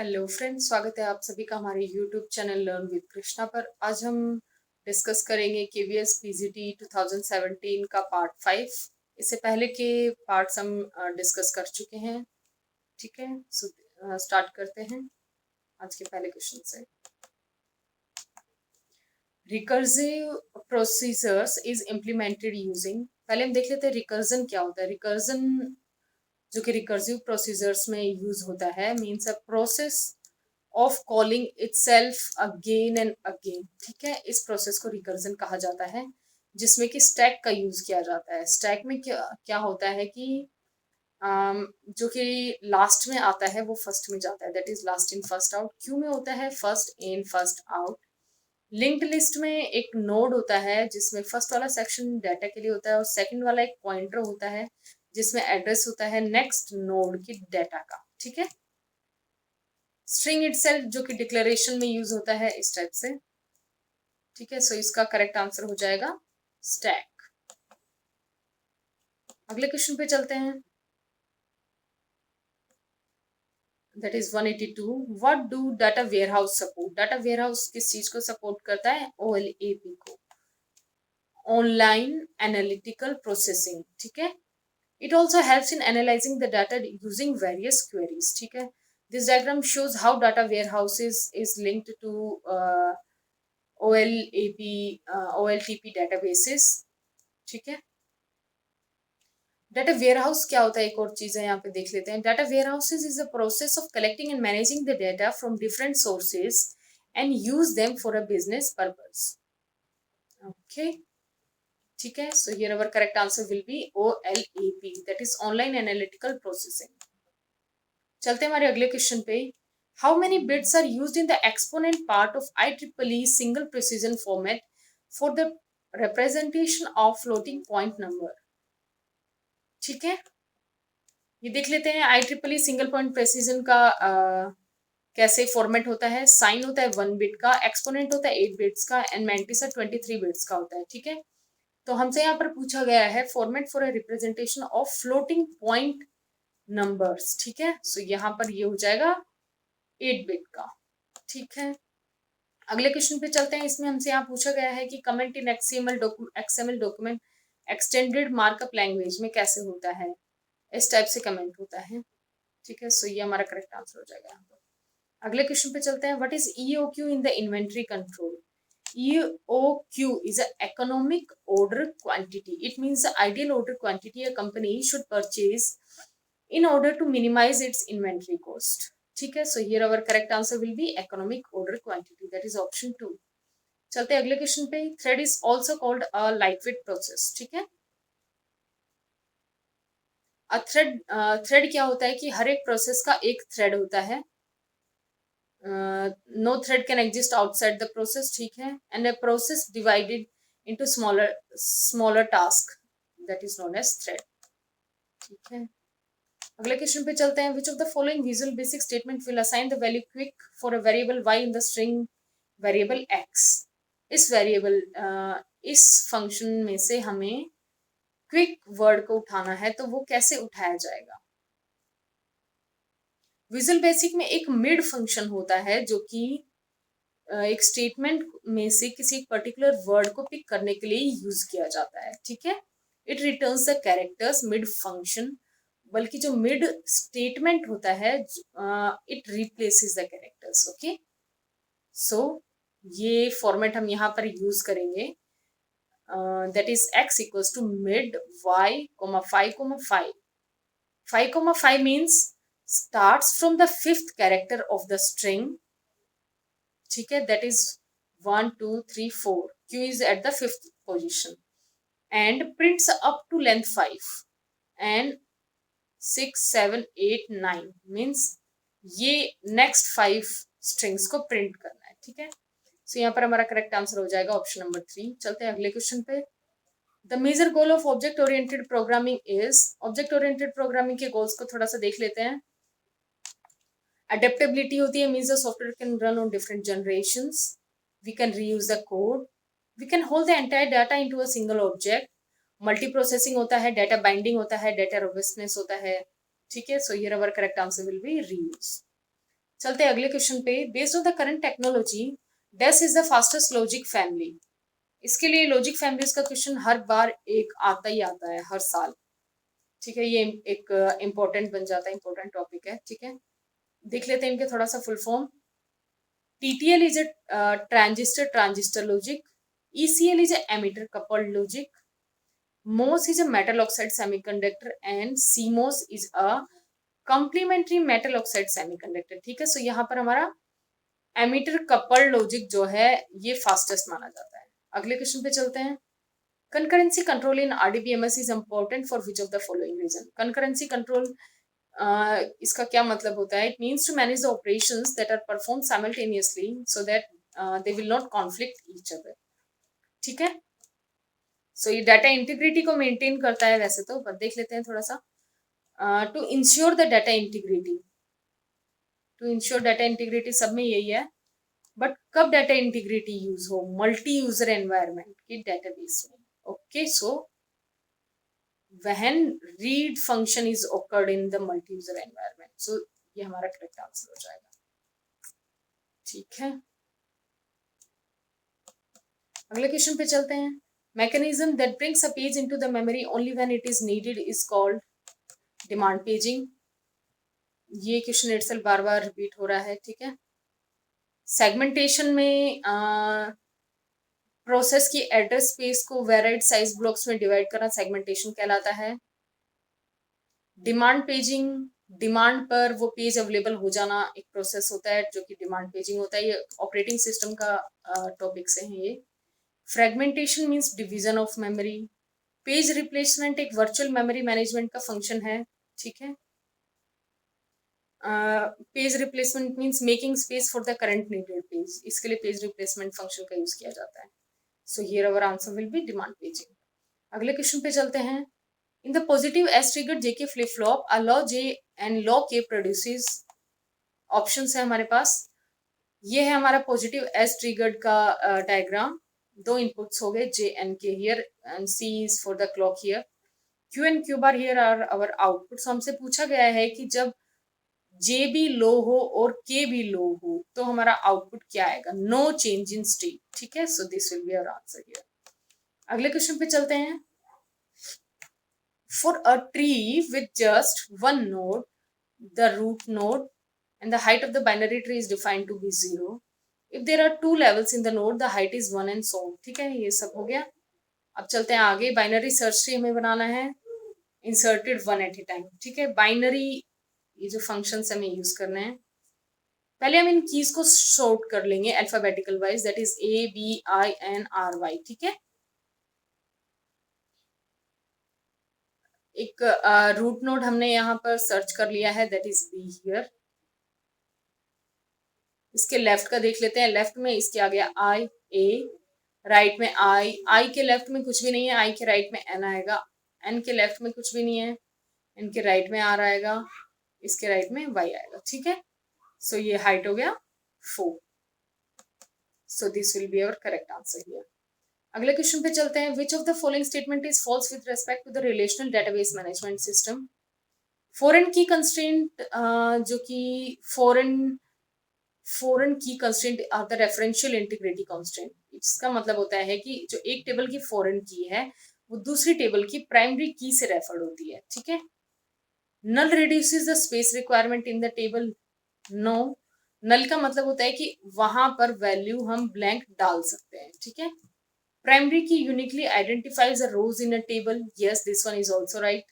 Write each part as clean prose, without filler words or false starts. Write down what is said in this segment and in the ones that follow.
Hello friends, स्वागत है आप सभी का हमारे YouTube channel learn with Krishna पर। आज हम डिस्कस करेंगे केवीएस पीजीटी 2017 का पार्ट 5। इससे पहले के पार्ट्स हम डिस्कस कर चुके हैं। ठीक है, सो स्टार्ट करते हैं आज के पहले क्वेश्चन से। Recursive procedures is implemented using, पहले हम देख लेते हैं रिकर्जन क्या होता है। रिकर्जन जो कि रिकर्सिव प्रोसीजर्स में यूज होता है means a process of calling itself again and again. ठीक है, इस प्रोसेस को रिकर्जन कहा जाता है जिसमें कि स्टैक का यूज किया जाता है। स्टैक में क्या क्या होता है कि जो कि लास्ट में आता है वो फर्स्ट में जाता है, that is last in first out. Q में होता है first in first out. Linked list में एक नोड होता है जिसमें फर्स्ट वाला सेक्शन डाटा के लिए होता है और सेकंड वाला एक पॉइंटर होता है जिसमें एड्रेस होता है नेक्स्ट नोड की डाटा का। ठीक है, स्ट्रिंग इटसेल्फ जो कि डिक्लेरेशन में यूज होता है इस टाइप से। ठीक है, सो इसका करेक्ट आंसर हो जाएगा स्टैक। अगले क्वेश्चन पे चलते हैं, that is 182। What do data warehouse support? Data warehouse किस चीज को सपोर्ट करता है? OLAP को, ऑनलाइन एनालिटिकल प्रोसेसिंग। ठीक है, it also helps in analyzing the data using various queries. ठीक है, this diagram shows how data warehouses is linked to OLAP OLTP databases. ठीक है, डाटा वेयरहाउस क्या होता है, एक और चीज है यहाँ पे देख लेते हैं। Data warehouses is a process of collecting and managing the data from different sources and use them for a business purpose. Okay, ठीक है, so here our correct answer will be OLAP, that is online analytical processing. चलते हैं हमारे अगले question पे। How many bits are used in the exponent part of IEEE single precision format for the representation of floating point number? ठीक है, ये देख लेते हैं IEEE सिंगल पॉइंट प्रेसिजन का कैसे फॉर्मेट होता है। साइन होता है 1 बिट का, एक्सपोनेंट होता है 8 बिट्स का एंड मैंटिसा 23 बिट्स का होता है। ठीक है, तो हमसे यहाँ पर पूछा गया है format for a representation of floating point numbers. ठीक है, सो यहाँ पर ये हो जाएगा 8 बिट का। ठीक है, अगले क्वेश्चन पे चलते हैं। इसमें हमसे यहाँ पूछा गया है कि comment in XML document extended markup language में कैसे होता है। इस टाइप से कमेंट होता है। ठीक है, सो ये हमारा करेक्ट आंसर हो जाएगा यहाँ पर। अगले क्वेश्चन पे चलते हैं। What is EOQ in the inventory control? EOQ is an economic order quantity. It means the ideal order quantity a company should purchase in order to minimize its inventory cost. ठीक है, so here our correct answer will be economic order quantity, that is option 2। चलते हैं अगले question पे। Thread is also called a lightweight process. ठीक है, thread क्या होता है कि हर एक प्रोसेस का एक थ्रेड होता है। No thread can exist outside the process. ठीक है, and a process divided into smaller task, that is known as thread. ठीक है, अगले क्वेश्चन पे चलते हैं। Which of the following visual basic statement will assign the value quick for a variable y in the string variable x? इस function में से हमें क्विक वर्ड को उठाना है, तो वो कैसे उठाया जाएगा? विजुअल बेसिक में एक मिड फंक्शन होता है जो कि एक स्टेटमेंट में से किसी एक पर्टिकुलर वर्ड को पिक करने के लिए यूज किया जाता है। ठीक है, it returns the characters mid function, बल्कि जो मिड स्टेटमेंट होता है it replaces the characters. Okay, so ये फॉर्मेट हम यहाँ पर यूज करेंगे, that is x equals to mid y, 5, 5 means starts from the fifth character of the string. ठीक है, that is 1 2 3 4, q is at the fifth position and prints up to length 5 and 6 7 8 9 means ये next 5 strings को print करना है। ठीक है, सो यहाँ पर हमारा करेक्ट आंसर हो जाएगा ऑप्शन नंबर 3। चलते हैं अगले क्वेश्चन पे। The major goal of object oriented programming is, object oriented programming के गोल्स को थोड़ा सा देख लेते हैं। Adaptability होती है, means the software can run on different generations. We can reuse the code. We can hold the entire data into a single object. Multi processing होता है, डाटा बाइंडिंग होता है, डाटा रोबस्टनेस होता है। ठीक है, so here our correct answer will be reuse. चलते हैं अगले क्वेश्चन पे। Based on the current technology, this is the fastest logic family. इसके लिए लॉजिक फैमिलीज का क्वेश्चन हर बार एक आता ही आता है हर साल, ठीक है। ये एक इम्पोर्टेंट बन जाता है, इम्पोर्टेंट टॉपिक है, ठीक है। देख लेते हैं इनके थोड़ा सा full form. TTL is a transistor logic. ECL is a emitter coupled logic. MOS is a metal oxide semiconductor and CMOS is a complementary metal oxide semiconductor, ठीक है। सो यहाँ पर हमारा एमिटर कपल्ड लॉजिक जो है ये फास्टेस्ट माना जाता है। अगले क्वेश्चन पे चलते हैं। Concurrency control in RDBMS is important for which of the following reason. Concurrency control इसका क्या मतलब होता है? It means to manage the operations that are perform simultaneously so that they will not conflict each other, ठीक है। सो ये data integrity को maintain करता है वैसे तो, पर देख लेते हैं थोड़ा सा। To ensure the data integrity, to ensure data integrity सब में यही है, बट कब डाटा इंटीग्रिटी यूज हो? मल्टी यूजर एनवायरनमेंट की डेटाबेस में, okay. So when read function is occurred in the multi-user environment, so ये हमारा करेक्ट आंसर हो जाएगा, ठीक है। अगले क्वेश्चन पे चलते हैं। mechanism that brings a page into the memory only when it is needed is called demand paging। ये क्वेश्चन इटसेल्फ बार बार रिपीट हो रहा है, ठीक है। सेगमेंटेशन में प्रोसेस की एड्रेस स्पेस को वेराइड साइज ब्लॉक्स में डिवाइड करना सेगमेंटेशन कहलाता है। डिमांड पेजिंग, डिमांड पर वो पेज अवेलेबल हो जाना एक प्रोसेस होता है जो कि डिमांड पेजिंग होता है। ये ऑपरेटिंग सिस्टम का टॉपिक से है ये। Fragmentation means division of memory. Page replacement एक वर्चुअल मेमोरी मैनेजमेंट का फंक्शन है, ठीक है। Page replacement means making space for the current needed page, इसके लिए पेज रिप्लेसमेंट फंक्शन का यूज किया जाता है। So here our answer will be demand paging. अगले क्वेश्चन पे चलते हैं। In the positive S triggered JK flip flop, a law J and law K produces, options है हमारे पास। ये है हमारा पॉजिटिव S ट्रिगर्ड का डायग्राम। दो इनपुट्स हो गए J and K here and C is for the clock here. Q and Q bar here are our outputs। हमसे पूछा गया है कि जब J भी लो हो और K भी लो हो तो हमारा आउटपुट क्या आएगा? नो चेंज इन स्टेट, ठीक है। So this will be our answer here. अगले क्वेश्चन पे चलते हैं। For a tree with just one node, the root node, and the height of the binary tree is defined to be 0. If there are two levels in the node, the height is 1 and so on, ठीक है। ये सब हो गया। अब चलते हैं आगे। बाइनरी सर्च ट्री हमें बनाना है, inserted one at a time, ठीक है। बाइनरी ये जो फंक्शंस हमें यूज करने हैं, पहले हम इन कीज को सॉर्ट कर लेंगे alphabetical wise, that is ABINRY, ठीक है। एक रूट नोड हमने यहाँ पर सर्च कर लिया है, दैट इज B हियर। इसके लेफ्ट का देख लेते हैं। लेफ्ट में इसके आ गया I A, राइट में I के लेफ्ट में कुछ भी नहीं है, I के राइट में N आएगा, N के लेफ्ट में कुछ भी नहीं है, N के राइट में R आएगा, इसके राइट में Y आएगा, ठीक है। सो ये हाइट हो गया 4। So this will be our correct answer here. अगले क्वेश्चन पे चलते हैं। Which of the following statement is false with respect to the relational database management system. Foreign key constraint, जो कि foreign key constraint are the referential integrity constraint. इसका मतलब होता है कि जो एक टेबल की फॉरेन की है वो दूसरी टेबल की प्राइमरी की से रेफर्ड होती है, ठीक है। Null reduces the space requirement in the table. No, null का मतलब होता है कि वहां पर वैल्यू हम ब्लैंक डाल सकते हैं, ठीक है। Primary key uniquely identifies the rows in a table. Yes, this one is also right.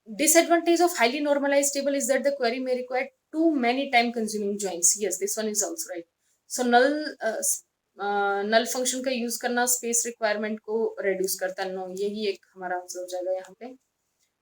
Disadvantage of highly normalized table is that the query may require too many time consuming joins. Yes, this one is also right. So null function का use करना space requirement को reduce करता है। No, यही एक हमारा answer हो जाएगा यहाँ पे।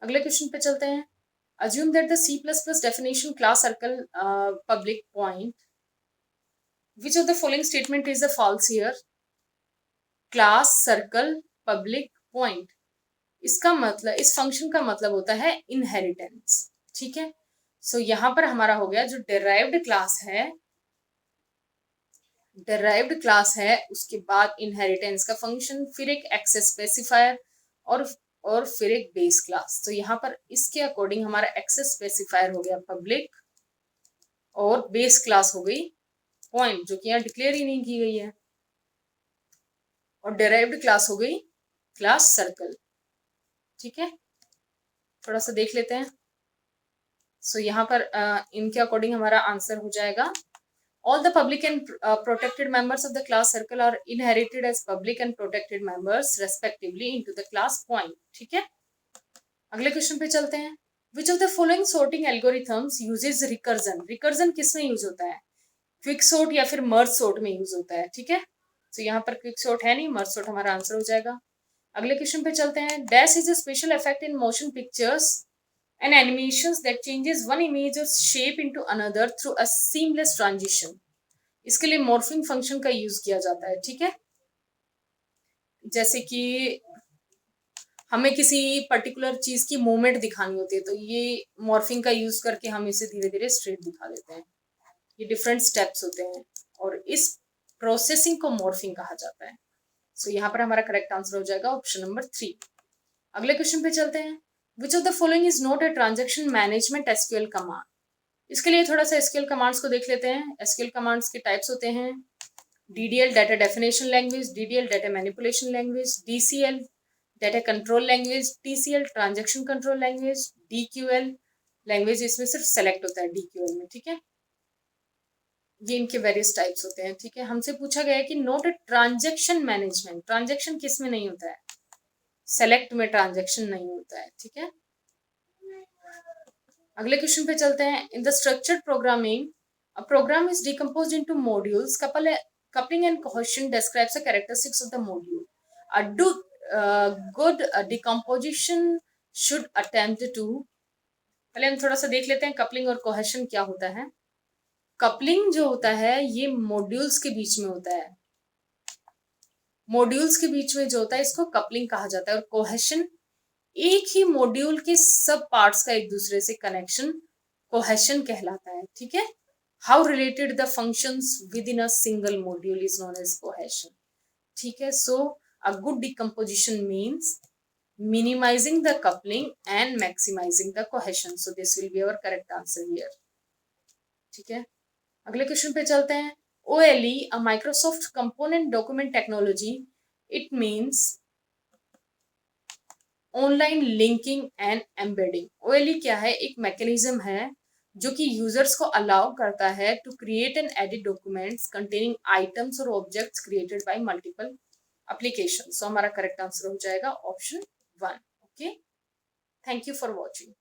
अगले क्वेश्चन पे चलते हैं। Assume that the C++ definition class circle public point. Which of the following statement is the false here? Class circle public point. इसका मतलब, इस फंक्शन का मतलब होता है इनहेरिटेंस, ठीक है। सो यहाँ पर हमारा हो गया जो डेराइव्ड क्लास है उसके बाद इनहेरिटेंस का फंक्शन, फिर एक एक्सेस स्पेसिफायर और और फिर एक बेस क्लास। तो यहाँ पर इसके अकॉर्डिंग हमारा एक्सेस स्पेसिफायर हो गया पब्लिक और बेस क्लास हो गई पॉइंट, जो कि यहाँ डिक्लेयर ही नहीं की गई है, और डेराइव्ड क्लास हो गई क्लास सर्कल। ठीक है, थोड़ा सा देख लेते हैं। सो यहाँ पर इनके अकॉर्डिंग हमारा आंसर हो जाएगा all the public and protected members of the class circle are inherited as public and protected members respectively into the class point। ठीक है, अगले क्वेश्चन पे चलते हैं। which of the following sorting algorithms uses recursion? recursion किस में use होता है? क्विक सॉर्ट या फिर मर्ज सॉर्ट में यूज होता है। ठीक है, तो यहाँ पर क्विक सॉर्ट है नहीं, मर्ज सॉर्ट हमारा आंसर हो जाएगा। अगले क्वेश्चन पे चलते हैं। Dash is a special effect in motion pictures and animations that changes one image or shape into another through a seamless transition। इसके लिए मॉर्फिंग फंक्शन का यूज किया जाता है। ठीक है, जैसे कि हमें किसी पर्टिकुलर चीज की मूवमेंट दिखानी होती है, तो ये मॉर्फिंग का यूज करके हम इसे धीरे धीरे स्ट्रेट दिखा देते हैं। ये डिफरेंट स्टेप्स होते हैं और इस प्रोसेसिंग को मॉर्फिंग कहा जाता है। सो यहाँ पर हमारा करेक्ट आंसर हो जाएगा ऑप्शन नंबर 3। अगले क्वेश्चन पे चलते हैं। Which of the following is not a transaction management SQL command? इसके लिए थोड़ा सा एसक्यूएल कमांड्स को देख लेते हैं। एसक्यूएल कमांड्स के टाइप्स होते हैं DDL data definition language, DDL data manipulation language, DCL data control language, TCL transaction control language, DQL language इसमें सिर्फ सेलेक्ट होता है DQL में। ठीक है, ये इनके वेरियस टाइप्स होते हैं। ठीक है, हमसे पूछा गया है कि नोट ट्रांजेक्शन मैनेजमेंट, ट्रांजेक्शन किस में नहीं होता है? सेलेक्ट में ट्रांजेक्शन नहीं होता है। ठीक है, अगले क्वेश्चन पे चलते हैं। In the structured programming a program is decomposed into modules, coupling and cohesion describes the characteristics of the module। Good decomposition should attempt to, पहले हम थोड़ा सा देख लेते हैं कपलिंग और कोहेशन क्या होता है। कपलिंग जो होता है ये मॉड्यूल्स के बीच में होता है, मॉड्यूल्स के बीच में जो होता है इसको कपलिंग कहा जाता है, और कोहेशन एक ही मॉड्यूल के सब पार्ट्स का एक दूसरे से कनेक्शन कोहेशन कहलाता है। ठीक है, how related the functions within a single module is known as cohesion. ठीक है, so a good decomposition means minimizing the coupling and maximizing the cohesion, so this will be our correct answer here। ठीक है, अगले question पे चलते हैं। OLE a Microsoft component document technology, it means online linking and embedding. OLE क्या है? एक mechanism है जो कि यूजर्स को अलाउ करता है to create and edit documents containing items और objects created by multiple application. So हमारा करेक्ट आंसर हो जाएगा option 1। Okay, thank you for watching.